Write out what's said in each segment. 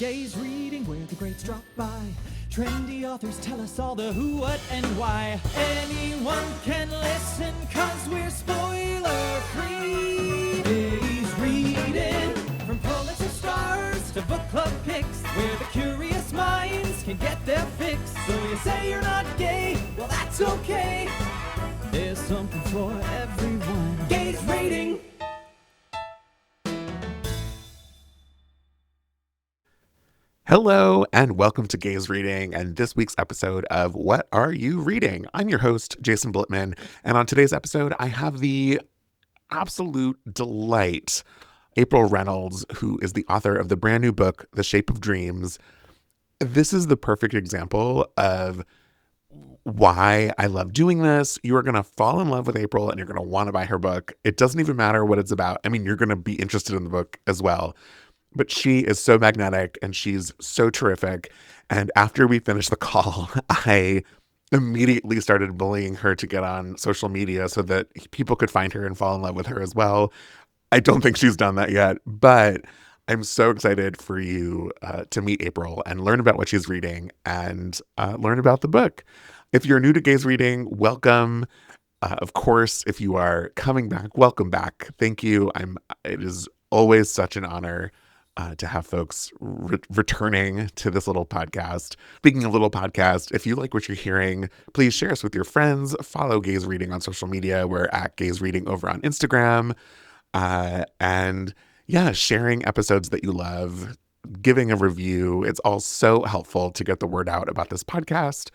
Gaze reading where the greats drop by. Trendy authors tell us all the who, what, and why. Anyone can listen, cause we're spoiler free. Gaze reading, from Pulitzer stars to book club picks, where the curious minds can get their fix. So you say you're not gay, well that's okay. There's something for everyone. Gaze reading. Hello and welcome to Gaze Reading and this week's episode of What Are You Reading? I'm your host, Jason Blitman, and on today's episode, I have the absolute delight, April Reynolds, who is the author of the brand new book, The Shape of Dreams. This is the perfect example of why I love doing this. You are going to fall in love with April and you're going to want to buy her book. It doesn't even matter what it's about. I mean, you're going to be interested in the book as well. But she is so magnetic and she's so terrific. And after we finished the call, I immediately started bullying her to get on social media so that people could find her and fall in love with her as well. I don't think she's done that yet, but I'm so excited for you to meet April and learn about what she's reading and learn about the book. If you're new to Gaze Reading, welcome. Of course, if you are coming back, welcome back. Thank you. It is always such an honor to have folks returning to this little podcast. Speaking of little podcast, if you like what you're hearing, please share us with your friends. Follow Gaze Reading on social media. We're at Gaze Reading over on Instagram. And yeah, sharing episodes that you love, giving a review. It's all so helpful to get the word out about this podcast.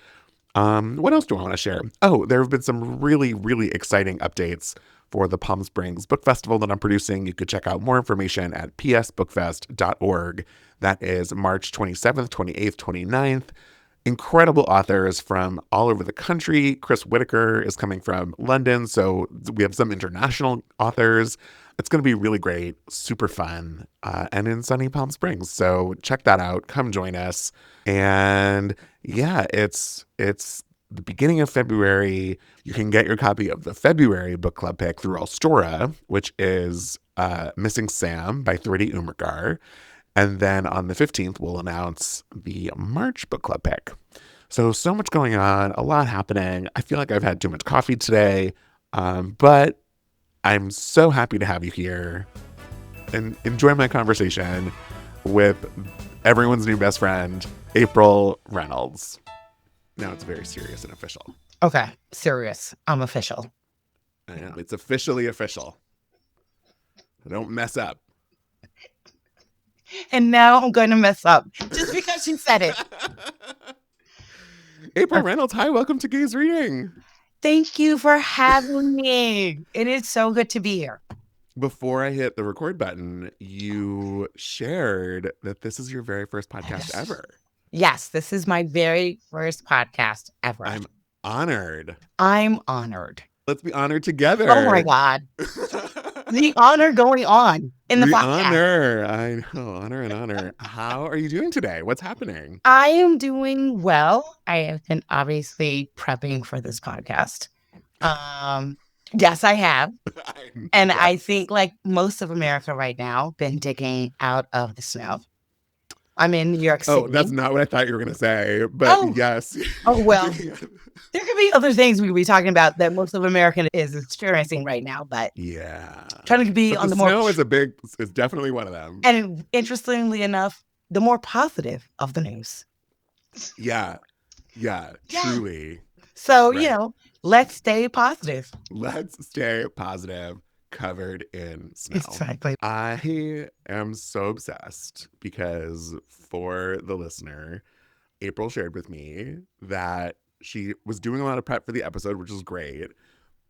What else do I want to share? Oh, there have been some really, really exciting updates for the Palm Springs Book Festival that I'm producing. You could check out more information at psbookfest.org. That is March 27th, 28th, 29th. Incredible authors from all over the country. Chris Whitaker is coming from London, so we have some international authors. It's going to be really great, super fun, and in sunny Palm Springs. So check that out. Come join us. And yeah, it's the beginning of February. You can get your copy of the February book club pick through Astoria, which is Missing Sam by Thridi Umrigar. And then on the 15th, we'll announce the March book club pick. So much going on, a lot happening. I feel like I've had too much coffee today, but I'm so happy to have you here and enjoy my conversation with everyone's new best friend, April Reynolds. Now it's very serious and official. Okay, serious. I'm official. I know. It's officially official. Don't mess up. And now I'm going to mess up just because she said it. April Reynolds, hi, welcome to Gaze Reading. Thank you for having me. It is so good to be here. Before I hit the record button, you shared that this is your very first podcast ever. Yes, this is my very first podcast ever. I'm honored. Let's be honored together. Oh my God. The honor going on in the podcast. Honor. I know, honor and honor. How are you doing today? What's happening? I am doing well. I have been obviously prepping for this podcast. Yes, I have. And yes. I think like most of America right now, been digging out of the snow. I'm in New York City. Oh, that's not what I thought you were going to say, but yes. Oh, well, there could be other things we could be talking about that most of America is experiencing right now, but yeah, trying to be on the more... Snow is definitely one of them. And interestingly enough, the more positive of the news. Yeah, truly. So, right. Let's stay positive. Let's stay positive. Covered in snow. Exactly. I am so obsessed because for the listener, April shared with me that she was doing a lot of prep for the episode, which is great,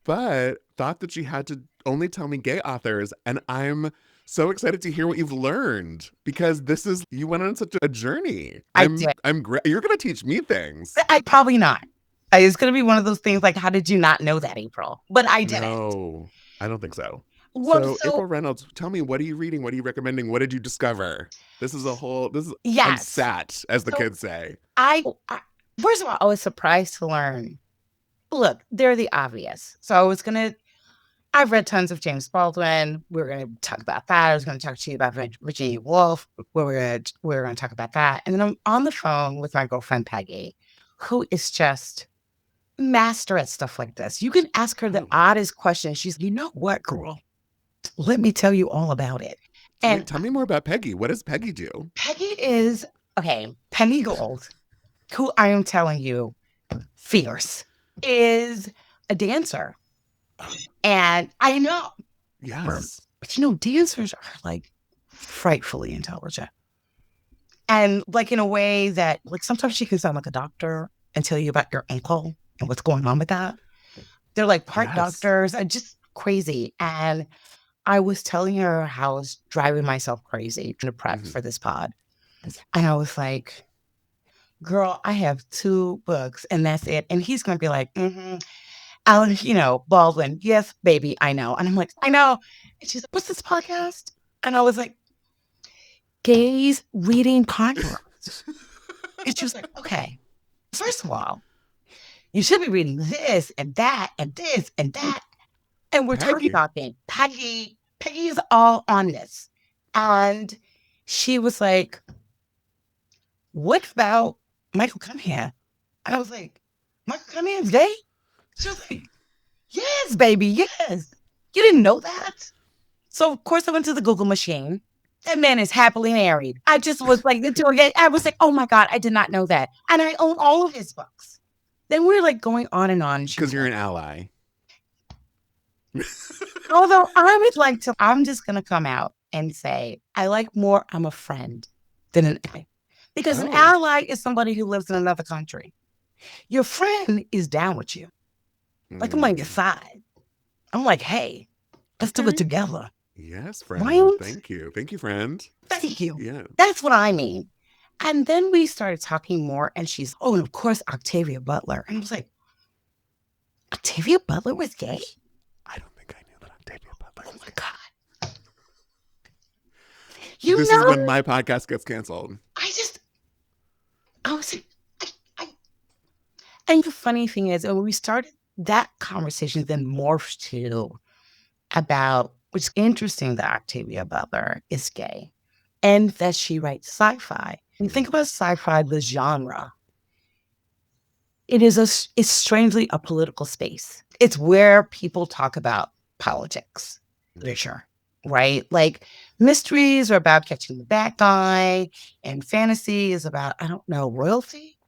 but thought that she had to only tell me gay authors. And I'm so excited to hear what you've learned because you went on such a journey. I'm great. You're going to teach me things. I probably not. It's going to be one of those things like, how did you not know that, April? But I didn't. No. I don't think so. Well, so April Reynolds, tell me, what are you reading? What are you recommending? What did you discover? Yes. I'm sat, as the kids say. I first of all, I was surprised to learn. Look, they're the obvious. So I I've read tons of James Baldwin. We're going to talk about that. I was going to talk to you about Virginia Woolf. We're going to talk about that. And then I'm on the phone with my girlfriend, Peggy, who is just master at stuff like this. You can ask her the oddest questions. She's, you know what, girl? Let me tell you all about it. And Wait, tell me more about Peggy. What does Peggy do? Peggy is, Penny Gold, who I am telling you, fierce, is a dancer. And I know. Yes. But dancers are like frightfully intelligent. And like in a way that like sometimes she can sound like a doctor and tell you about your ankle and what's going on with that. They're like part doctors and just crazy. And I was telling her how I was driving myself crazy to prep for this pod. And I was like, girl, I have 2 books and that's it. And he's going to be like, Baldwin, yes, baby, I know. And I'm like, I know. And she's like, what's this podcast? And I was like, Gays Reading Podcast. And she was like, okay, first of all, you should be reading this and that and this and that. And we're talking about things. Peggy is all on this. And she was like, what about Michael Cunningham? And I was like, Michael Cunningham's gay? She was like, yes, baby, yes. You didn't know that? So, of course, I went to the Google machine. That man is happily married. I just was like, I was like, oh my God, I did not know that. And I own all of his books. Then we're like going on and on. Because you're an ally. Although I'm just going to come out and say, I like more, I'm a friend than an ally. Because an ally is somebody who lives in another country. Your friend is down with you. Like I'm on your side. I'm like, hey, let's do it together. Yes, friend. Right? Thank you. Thank you, friend. Thank you. Yeah. That's what I mean. And then we started talking more and she's, and of course, Octavia Butler. And I was like, Octavia Butler was gay? I don't think I knew that Octavia Butler was gay. Oh my God. This is when my podcast gets canceled. I was like, and the funny thing is, when we started that conversation, then morphed to about, which is interesting that Octavia Butler is gay and that she writes sci-fi. When you think about sci-fi, the genre, it's strangely a political space. It's where people talk about politics, literature, right? Like mysteries are about catching the bad guy and fantasy is about, royalty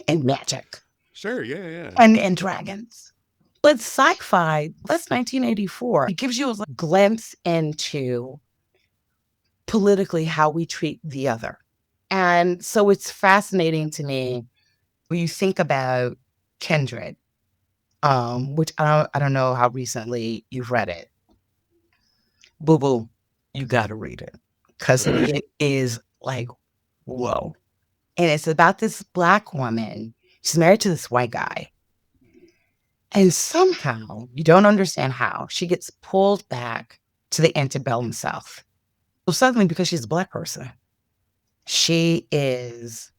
and magic. Sure, yeah. And dragons. But sci-fi, that's 1984. It gives you a glimpse into politically how we treat the other. And so it's fascinating to me when you think about Kindred, which I don't know how recently you've read it. Boo boo, you gotta read it. Because it is like, whoa. And it's about this Black woman. She's married to this white guy. And somehow, you don't understand how, she gets pulled back to the antebellum South. So suddenly, because she's a Black person, she is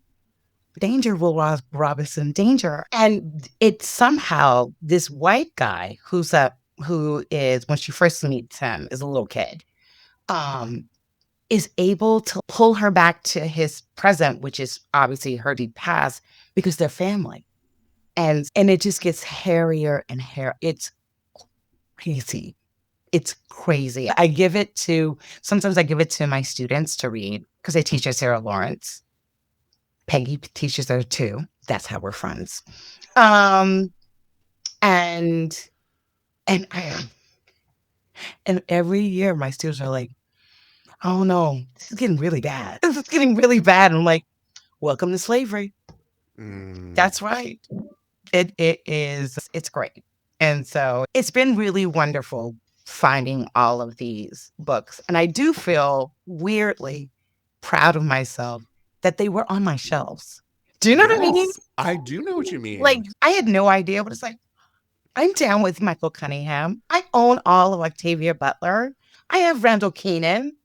danger, Will Robinson, danger. And it's somehow this white guy who is, when she first meets him, is a little kid, is able to pull her back to his present, which is obviously her deep past, because they're family. And it just gets hairier and hair. It's crazy. It's crazy. Sometimes I give it to my students to read because I teach at Sarah Lawrence. Peggy teaches her too. That's how we're friends. And every year my students are like, oh no, this is getting really bad. This is getting really bad. And I'm like, welcome to slavery. That's right. It's great. And so it's been really wonderful finding all of these books. And I do feel weirdly proud of myself that they were on my shelves. Do you know what I mean? I do know what you mean. Like, I had no idea, but it's like, I'm down with Michael Cunningham. I own all of Octavia Butler. I have Randall Keenan.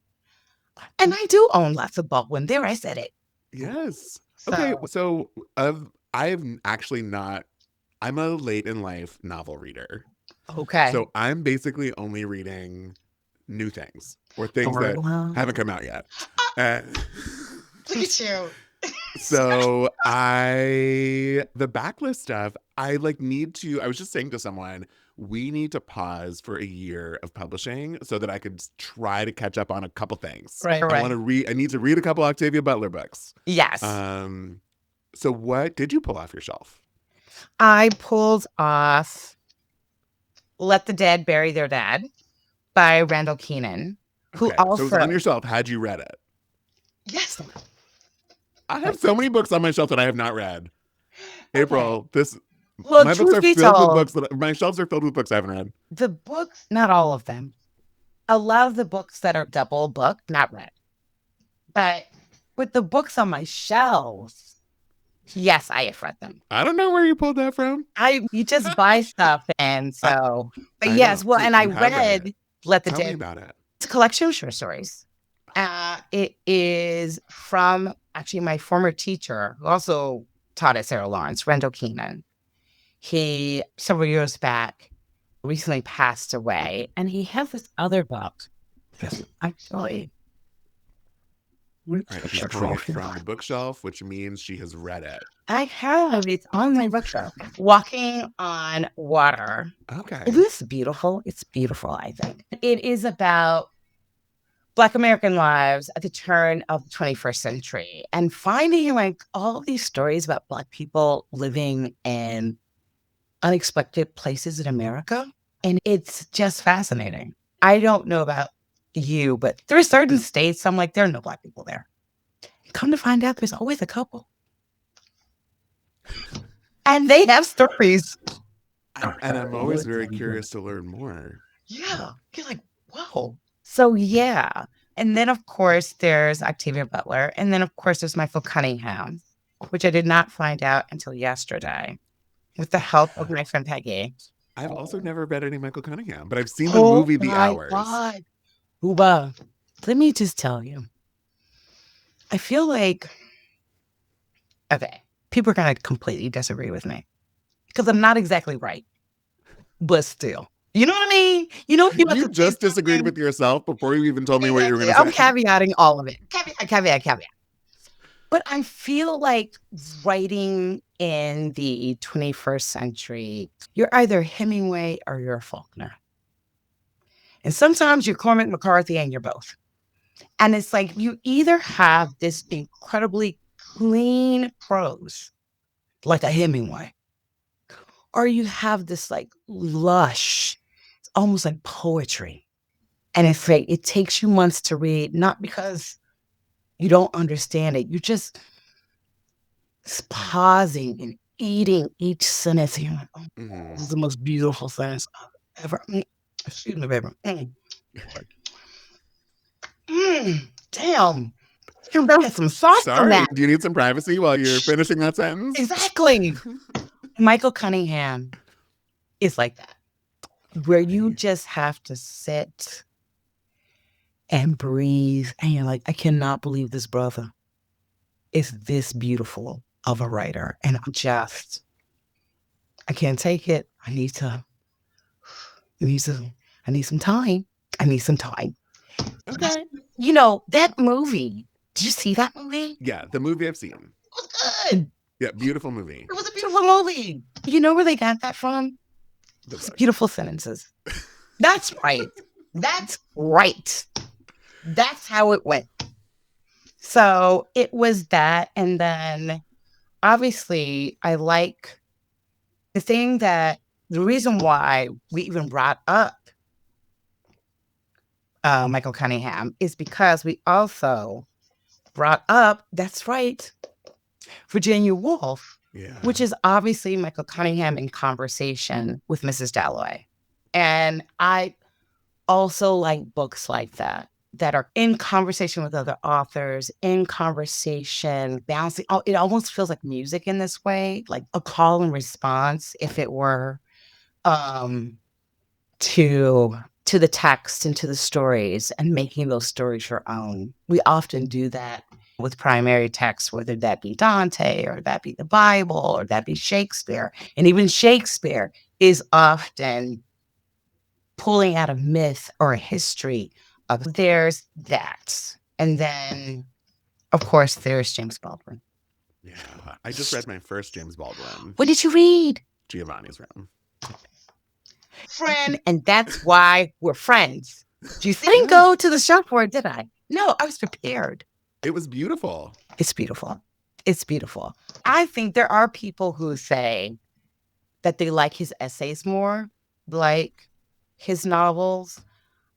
And I do own lots of Baldwin. There, I said it. Yes. Okay, I'm a late in life novel reader. Okay. So I'm basically only reading new things or things that haven't come out yet. Uh, Look at you. so the backlist stuff, I was just saying to someone, we need to pause for a year of publishing so that I could try to catch up on a couple things. Right. I need to read a couple Octavia Butler books. Yes. So what did you pull off your shelf? I pulled off Let the Dead Bury Their Dead by Randall Keenan, who Okay, also... So it was on your shelf. Had you read it? Yes. I have so many books on my shelf that I have not read. Okay. April, Well, my books are filled with books my shelves are filled with books I haven't read. The books, not all of them. A lot of the books that are double book, not read. But with the books on my shelves, yes, I have read them. I don't know where you pulled that from. You just buy stuff, and so. But I yes, know. well, So and I you have read read Let the Tell me Dead. about it. It's a collection of short stories. It is from actually my former teacher, who also taught at Sarah Lawrence, Randall Keenan. He, several years back, recently passed away, and he has this other book. Actually, Right, she's pulling it from the bookshelf, which means she has read it. I have it on my bookshelf. Walking on Water. Okay. Isn't this beautiful? It's beautiful, I think. It is about Black American lives at the turn of the 21st century and finding like all these stories about Black people living in unexpected places in America. And it's just fascinating. I don't know about you, but there are certain states I'm like, there are no Black people there. Come to find out, there's always a couple. And they have stories. And I'm always very curious to learn more. Yeah. You're like, whoa. So, yeah. And then, of course, there's Octavia Butler. And then, of course, there's Michael Cunningham, which I did not find out until yesterday with the help of my friend Peggy. I've also never read any Michael Cunningham, but I've seen the movie The Hours. God. Uba, let me just tell you. I feel like, okay, people are going to completely disagree with me because I'm not exactly right, but still. You know what I mean? You just disagreed with yourself before you even told me what you were going to say. I'm caveating all of it. Caveat. But I feel like writing in the 21st century, you're either Hemingway or you're Faulkner. And sometimes you're Cormac McCarthy and you're both. And it's like you either have this incredibly clean prose, like a Hemingway, or you have this like lush, it's almost like poetry. And it's like it takes you months to read, not because you don't understand it. You're just pausing and eating each sentence. You're like, oh, this is the most beautiful sentence I've ever. Excuse me, baby. Damn. You better have some sauce on that. Do you need some privacy while you're finishing that sentence? Exactly. Michael Cunningham is like that, where you just have to sit and breathe. And you're like, I cannot believe this brother is this beautiful of a writer. And I can't take it. I need some time. Okay. You know, that movie, did you see that movie? Yeah, the movie I've seen. It was good. Yeah, beautiful movie. It was a beautiful movie. You know where they got that from? Beautiful sentences. That's right. That's right. That's how it went. So it was that. And then obviously I like the reason why we even brought up Michael Cunningham is because we also brought up, that's right, Virginia Woolf, which is obviously Michael Cunningham in conversation with Mrs. Dalloway. And I also like books like that are in conversation with other authors, in conversation, bouncing. It almost feels like music in this way, like a call and response, if it were, to the text and to the stories and making those stories your own. We often do that with primary texts, whether that be Dante or that be the Bible or that be Shakespeare. And even Shakespeare is often pulling out a myth or a history of there's that. And then, of course, there's James Baldwin. Yeah. I just read my first James Baldwin, What did you read? Giovanni's Room. Friend, and that's why we're friends. I didn't go to the show for it, did I? No, I was prepared. It was beautiful. It's beautiful. It's beautiful. I think there are people who say that they like his essays more, like his novels.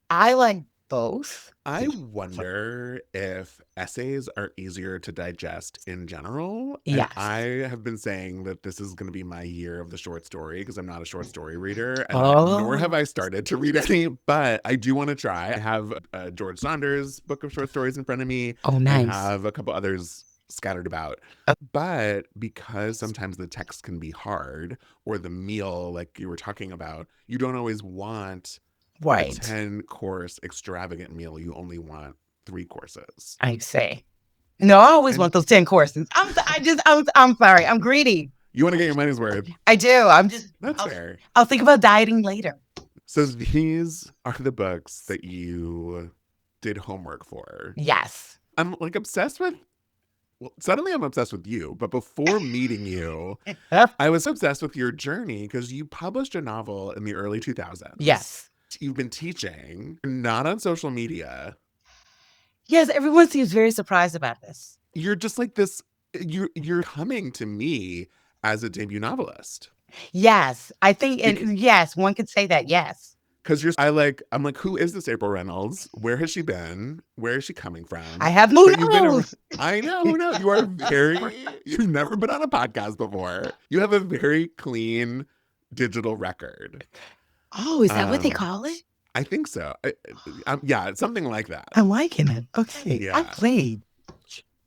I like both. I wonder if essays are easier to digest in general. Yes. And I have been saying that this is going to be my year of the short story because I'm not a short story reader. And nor have I started to read any, but I do want to try. I have George Saunders' book of short stories in front of me. Oh, nice. I have a couple others scattered about. But because sometimes the text can be hard or the meal, like you were talking about, you don't always want a 10-course extravagant meal. You only want 3 courses. I say. No, I always want those 10 courses. I'm sorry. I'm greedy. You want to get your money's worth. I do. That's fair. I'll think about dieting later. So these are the books that you did homework for. Yes. I'm like obsessed with, well, suddenly I'm obsessed with you, but before meeting you, I was obsessed with your journey because you published a novel in the early 2000s. Yes. You've been teaching, not on social media. Yes, everyone seems very surprised about this. You're just like this, you're coming to me as a debut novelist. Yes, I think, and yes, one could say that, yes. Because I'm like, who is this April Reynolds? Where has she been? Where is she coming from? I have no knows. I know, who knows? You are you've never been on a podcast before. You have a very clean digital record. Oh, is that what they call it? I think so. Yeah, it's something like that. I'm liking it. Okay. Yeah. I played.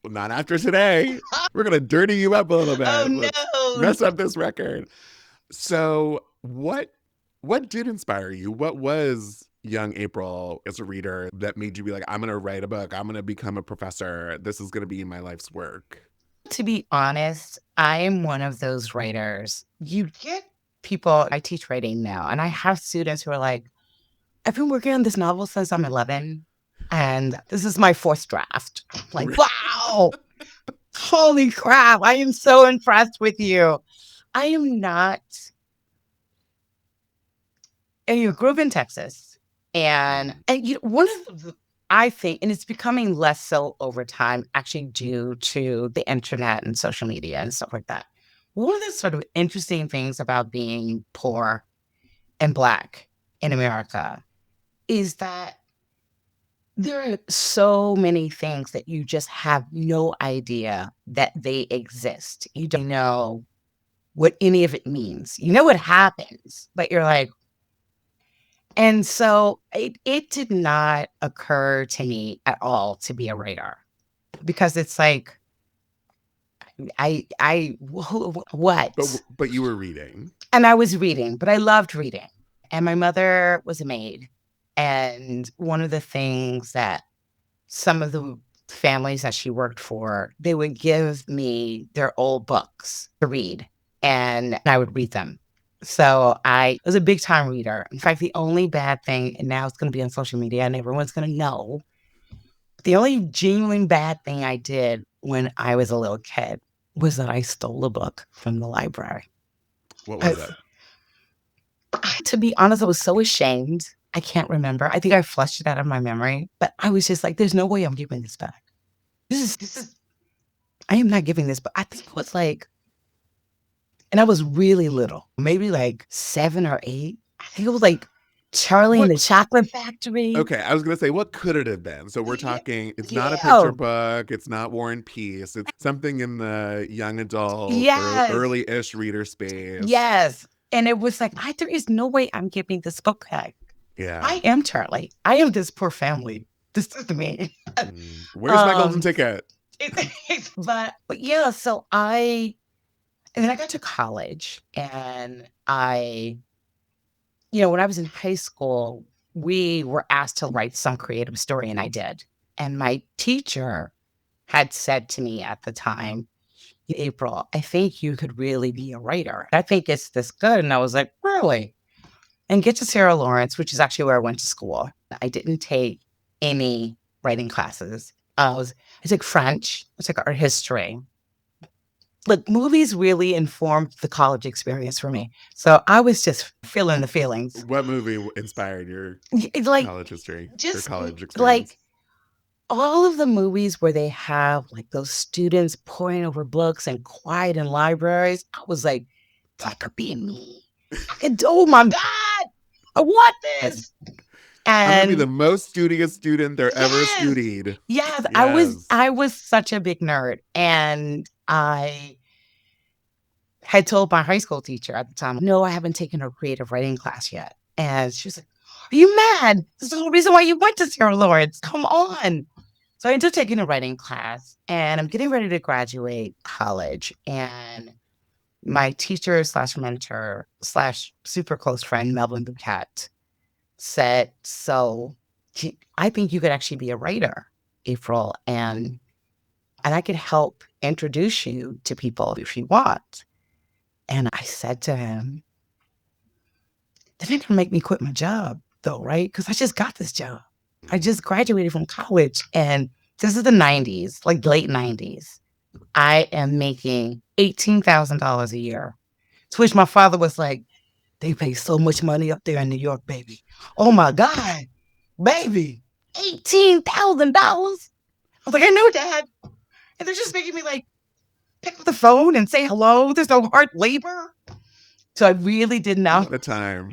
Well, not after today. We're going to dirty you up a little bit. Oh, Let's mess up this record. So what did inspire you? What was young April as a reader that made you be like, I'm going to write a book. I'm going to become a professor. This is going to be my life's work. To be honest, I am one of those writers. You get people, I teach writing now, and I have students who are like, I've been working on this novel since I'm 11, and this is my 4th draft. Like, wow, holy crap, I am so impressed with you. I am not, and you grew up in Texas, and you know, one of the, I think, and it's becoming less so over time, actually due to the internet and social media and stuff like that. One of the sort of interesting things about being poor and Black in America is that there are so many things that you just have no idea that they exist. You don't know what any of it means. You know what happens, but you're like, and so it did not occur to me at all to be a writer because it's like, what? But you were reading. And I was reading, but I loved reading. And my mother was a maid. And one of the things that some of the families that she worked for, they would give me their old books to read, and I would read them. So I was a big time reader. In fact, the only bad thing, and now it's going to be on social media and everyone's going to know, the only genuine bad thing I did when I was a little kid was that I stole a book from the library. What was it? To be honest, I was so ashamed. I can't remember. I think I flushed it out of my memory, but I was just like, there's no way I'm giving this back. This is, I am not giving this, but I think it was like, and I was really little, maybe like 7 or 8. I think it was like Charlie and the Chocolate Factory. Okay, I was going to say, what could it have been? So we're talking, it's not a picture book. It's not War and Peace. It's something in the young adult, early-ish reader space. Yes. And it was like, there is no way I'm giving this book back. Yeah. I am Charlie. I am this poor family. This is me. Where's my golden ticket? But yeah, so and then I got to college, and when I was in high school, we were asked to write some creative story, and I did. And my teacher had said to me at the time, April, I think you could really be a writer. I think it's this good. And I was like, really? and get to Sarah Lawrence, which is actually where I went to school. I didn't take any writing classes. I took French, I took art history. Like, movies really informed the college experience for me. So I was just feeling the feelings. What movie inspired your Like, college history or just college experience? like all of the movies where they have like those students poring over books and quiet in libraries, I was like, that could be me. Oh my God, I want this. I'm gonna be And the most studious student there ever studied. yes, Yes. I was such a big nerd. And I had told my high school teacher at the time, no, I haven't taken a creative writing class yet. And she was like, are you mad? This is the whole reason why you went to Sarah Lawrence. Come on. So I ended up taking a writing class, and I'm getting ready to graduate college. And my teacher slash mentor slash super close friend, Melvin Bouquet, said, so I think you could actually be a writer, April, and I could help introduce you to people if you want. And I said to him, that ain't gonna make me quit my job though, right? Because I just got this job. I just graduated from college, and this is the 90s, like late 90s. I am making $18,000 a year, to which my father was like, they pay so much money up there in New York, baby. Oh my God, baby, $18,000. I was like, I know, Dad. And they're just making me like pick up the phone and say hello. There's no hard labor. So I really did not. What a time.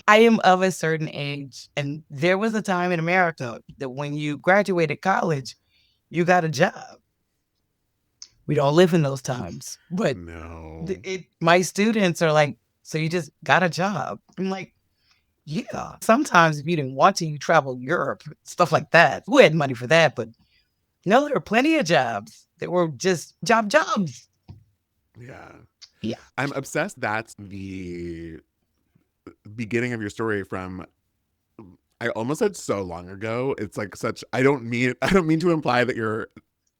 I am of a certain age, and there was a time in America that when you graduated college, you got a job. We don't live in those times, but No. my students are like, so you just got a job? I'm like, yeah. Sometimes if you didn't want to, you travel Europe, stuff like that. We had money for that, but no, there were plenty of jobs that were just jobs. Yeah. Yeah. I'm obsessed. That's the beginning of your story from, I almost said so long ago. It's like such, I don't mean to imply that you're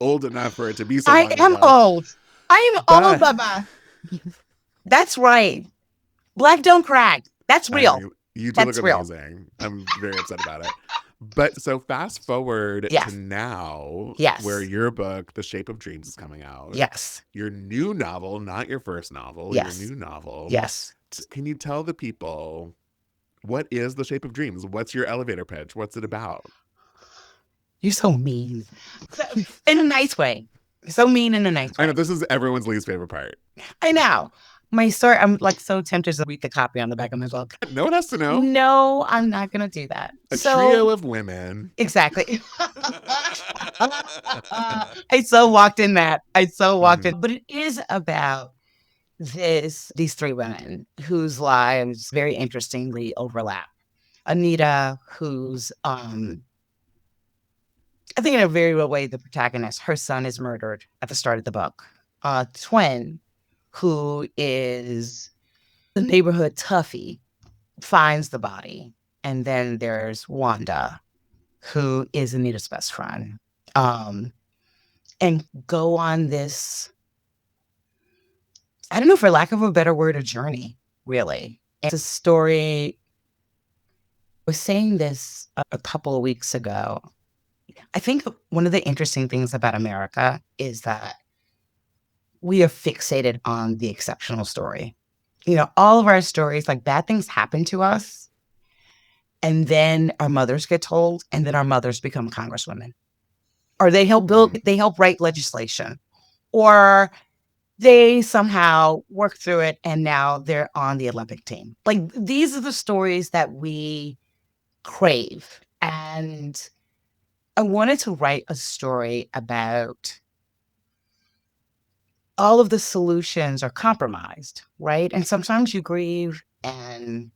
old enough for it to be so long ago. I am old. I am old, Baba. That's right. Black don't crack. That's real. You do That's look real. amazing. I'm very upset about it. But so fast forward Yes. to now, Yes. where your book, The Shape of Dreams, is coming out. Yes. Your new novel, not your first novel, Yes. your new novel. Yes. Can you tell the people, what is The Shape of Dreams? What's your elevator pitch? What's it about? You're so mean. In a nice way. So mean in a nice way. I know this is everyone's least favorite part. I know. My story, I'm like so tempted to read the copy on the back of my book. No one has to know. No, I'm not going to do that. A trio of women. Exactly. I so walked in that. But it is about these three women whose lives very interestingly overlap. Anita, who's, I think in a very real way, the protagonist, her son is murdered at the start of the book. Twin, who is the neighborhood toughie, finds the body. And then there's Wanda, who is Anita's best friend. And go on this, I don't know, for lack of a better word, a journey, really. It's a story. I was saying this a couple of weeks ago. I think one of the interesting things about America is that we are fixated on the exceptional story. You know, all of our stories, like bad things happen to us, and then our mothers get told, and then our mothers become congresswomen. Or they help write legislation, or they somehow work through it and now they're on the Olympic team. Like, these are the stories that we crave. And I wanted to write a story about all of the solutions are compromised, right? And sometimes you grieve and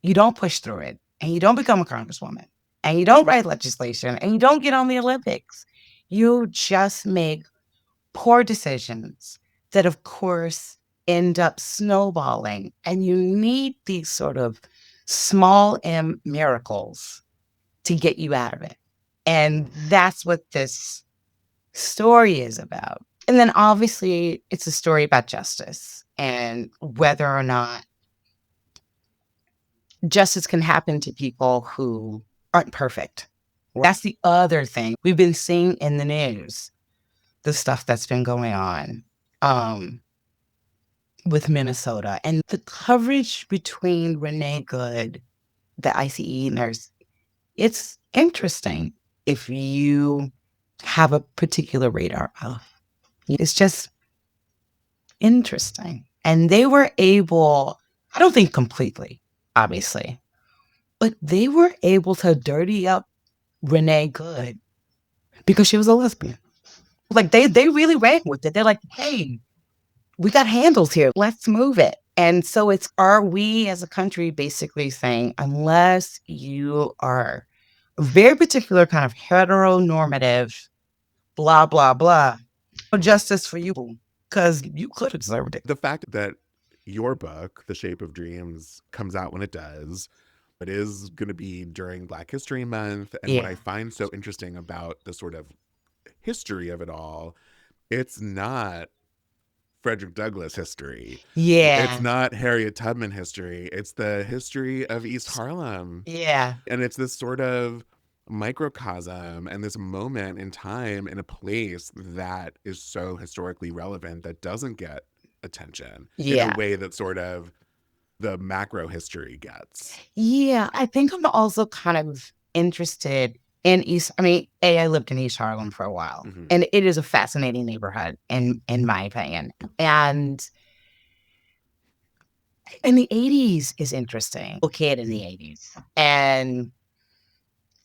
you don't push through it, and you don't become a congresswoman, and you don't write legislation, and you don't get on the Olympics. You just make poor decisions that, of course, end up snowballing. And you need these sort of small M miracles to get you out of it. And that's what this story is about. And then obviously it's a story about justice and whether or not justice can happen to people who aren't perfect. That's the other thing. We've been seeing in the news the stuff that's been going on with Minnesota and the coverage between Renee Good, the ICE nurse. It's interesting if you have a particular radar of. It's just interesting. And they were able, I don't think completely, obviously, but they were able to dirty up Renee Good because she was a lesbian. Like they really ran with it. They're like, hey, we got handles here. Let's move it. And so are we as a country basically saying, unless you are a very particular kind of heteronormative, blah, blah, blah, no justice for you because you could have deserved it. The fact that your book, The Shape of Dreams, comes out when it does, it is going to be during Black History Month. And what I find so interesting about the sort of history of it all, it's not Frederick Douglass history. Yeah. It's not Harriet Tubman history. It's the history of East Harlem. Yeah. And it's this sort of microcosm and this moment in time in a place that is so historically relevant that doesn't get attention in a way that sort of the macro history gets. Yeah. I think I'm also kind of interested in I lived in East Harlem for a while, and it is a fascinating neighborhood in my opinion. And in the 80s is interesting. A kid in the 80s. And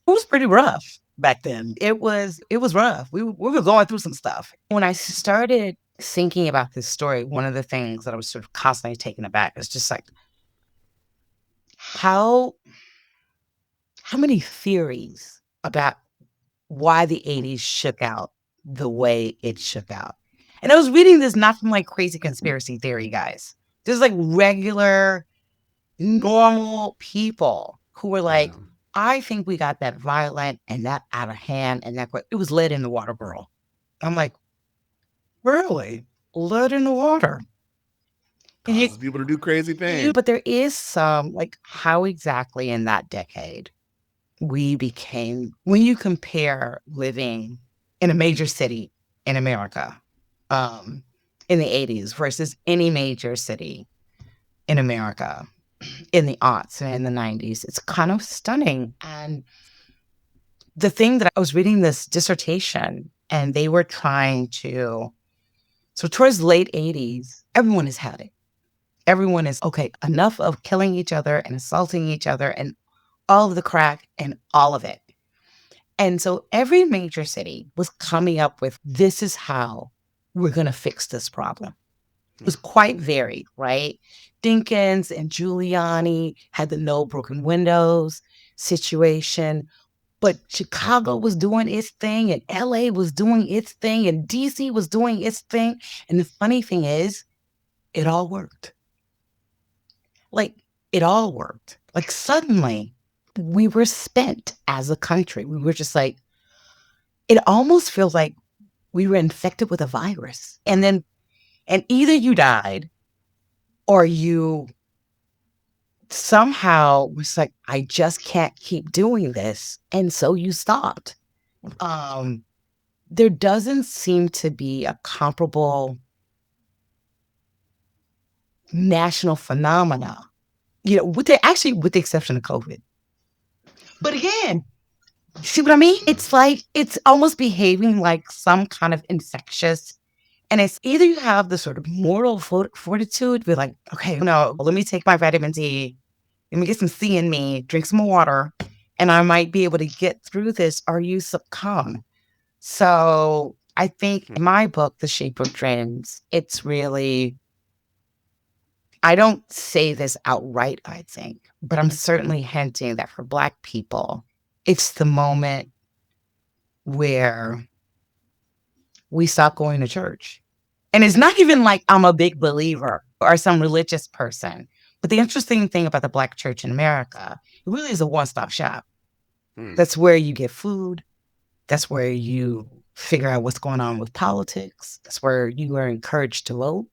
it was pretty rough back then. It was rough. We were going through some stuff. When I started thinking about this story, one of the things that I was sort of constantly taken aback is just like, how many theories about why the 80s shook out the way it shook out. And I was reading this not from like crazy conspiracy theory guys. There's like regular, normal people who were like, I think we got that violent and that out of hand and that it was lead in the water, girl. I'm like, really? Lead in the water? Causes people to do crazy things. But there is some, like, how exactly in that decade we became, when you compare living in a major city in America in the 80s versus any major city in America in the aughts and in the 90s, it's kind of stunning. And the thing that I was reading this dissertation and they were trying to, so towards late 80s, everyone has had it. Everyone is, okay, enough of killing each other and assaulting each other and all of the crack and all of it. And so every major city was coming up with, this is how we're going to fix this problem. It was quite varied, right? Dinkins and Giuliani had the no broken windows situation, but Chicago was doing its thing and LA was doing its thing and DC was doing its thing. And the funny thing is, it all worked. Like, it all worked. Like, suddenly, we were spent as a country. We were just like, it almost feels like we were infected with a virus. And either you died or you somehow was like, I just can't keep doing this. And so you stopped. There doesn't seem to be a comparable national phenomena, with the exception of COVID. But again, see what I mean? It's like, it's almost behaving like some kind of infectious. And it's either you have the sort of moral fortitude, be like, okay, no, let me take my vitamin D, let me get some C in me, drink some water, and I might be able to get through this, or you succumb. So I think in my book, The Shape of Dreams, it's really, I don't say this outright, I think, but I'm certainly hinting that for Black people, it's the moment where we stop going to church. And it's not even like I'm a big believer or some religious person. But the interesting thing about the Black church in America, it really is a one-stop shop. That's where you get food. That's where you figure out what's going on with politics. That's where you are encouraged to vote.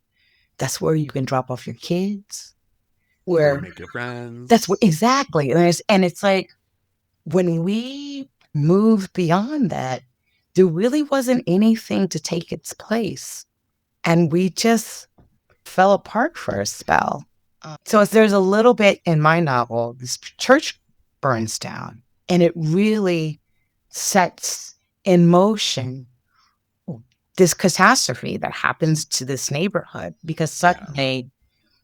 That's where you can drop off your kids. where make your friends. that's what exactly. And it's like when we moved beyond that, there really wasn't anything to take its place. And we just fell apart for a spell. So there's a little bit in my novel, this church burns down, and it really sets in motion this catastrophe that happens to this neighborhood because suddenly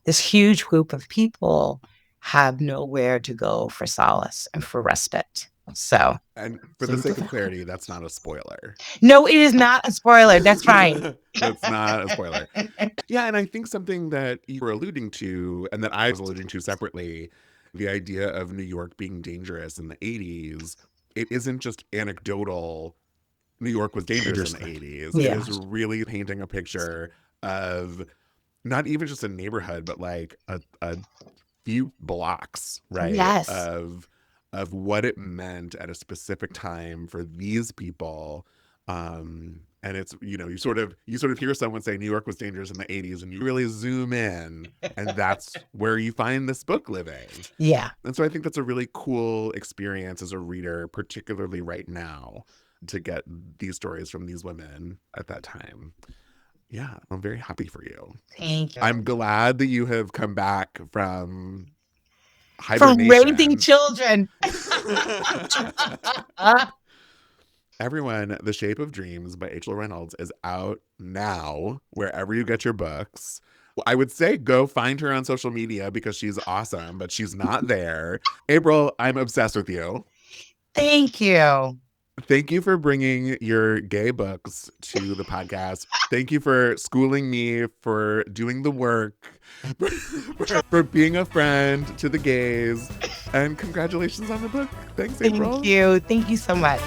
this huge group of people have nowhere to go for solace and for respite. So, and for the sake of clarity, that's not a spoiler. No, it is not a spoiler. That's right. That's not a spoiler. Yeah, and I think something that you were alluding to, and that I was alluding to separately, the idea of New York being dangerous in the 80s, it isn't just anecdotal. New York was dangerous in the 80s. Yeah. It is really painting a picture of not even just a neighborhood, but like a few blocks, right? Yes. Of what it meant at a specific time for these people. And it's, you know, you sort of hear someone say New York was dangerous in the 80s, and you really zoom in, and that's where you find this book living. Yeah. And so I think that's a really cool experience as a reader, particularly right now, to get these stories from these women at that time. Yeah, I'm very happy for you. Thank you. I'm glad that you have come back from hibernation. From raising children. Everyone, The Shape of Dreams by April Reynolds is out now, wherever you get your books. I would say go find her on social media because she's awesome, but she's not there. April, I'm obsessed with you. Thank you. Thank you for bringing your gay books to the podcast. Thank you for schooling me, for doing the work, for being a friend to the gays. And congratulations on the book. Thanks, April. Thank you. Thank you so much.